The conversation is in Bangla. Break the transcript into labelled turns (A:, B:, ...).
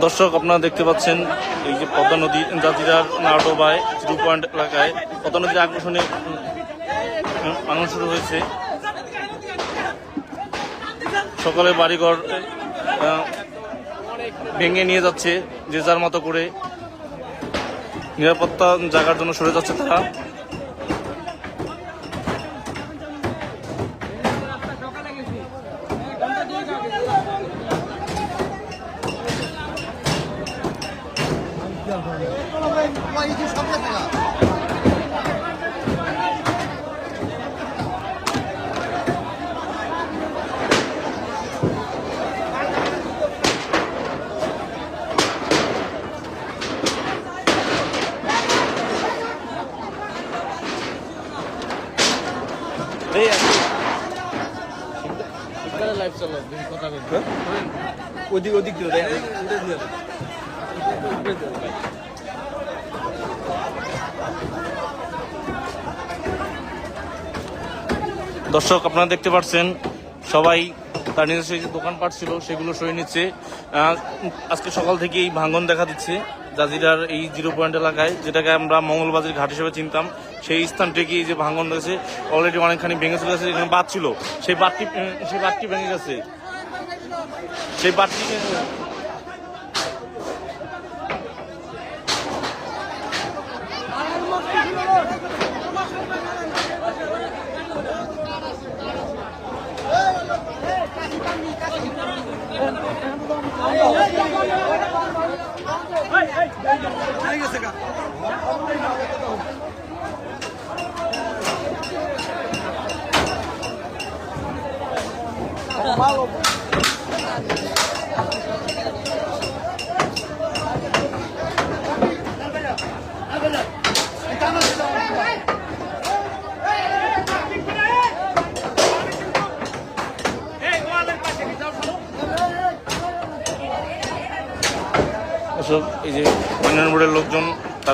A: দর্শক আপনারা দেখতে পাচ্ছেন এই যে পদ্মা নদী জাজিরার নারডোবায় 0 পয়েন্ট এলাকায় পদ্মা নদীর আকর্ষণে ভাঙন শুরু হয়েছে। সকলে বাড়িঘর ভেঙে নিয়ে যাচ্ছে, যে যার মতো করে নিরাপত্তা জায়গার জন্য সরে যাচ্ছে তারা।
B: লাইভ চলো কথা বলতে
A: ওদিক ওদিক দিল দর্শক আপনারা দেখতে পাচ্ছেন সবাই তার নিজস্ব যে দোকানপাট ছিল সেগুলো সরিয়ে নিচ্ছে। আজকে সকাল থেকেই ভাঙন দেখা দিচ্ছে জাজিরার এই 0 পয়েন্ট এলাকায়, যেটাকে আমরা মঙ্গলবাজার ঘাট হিসেবে চিনতাম। সেই স্থান থেকে যে ভাঙন রয়েছে অলরেডি অনেকখানি ভেঙে চলে গেছে। এখানে বাঁধ ছিল, সেই বাঁধটি ভেঙে গেছে। সেই বাঁধটি এই যে ইউনিয়ন বোর্ডের লোকজন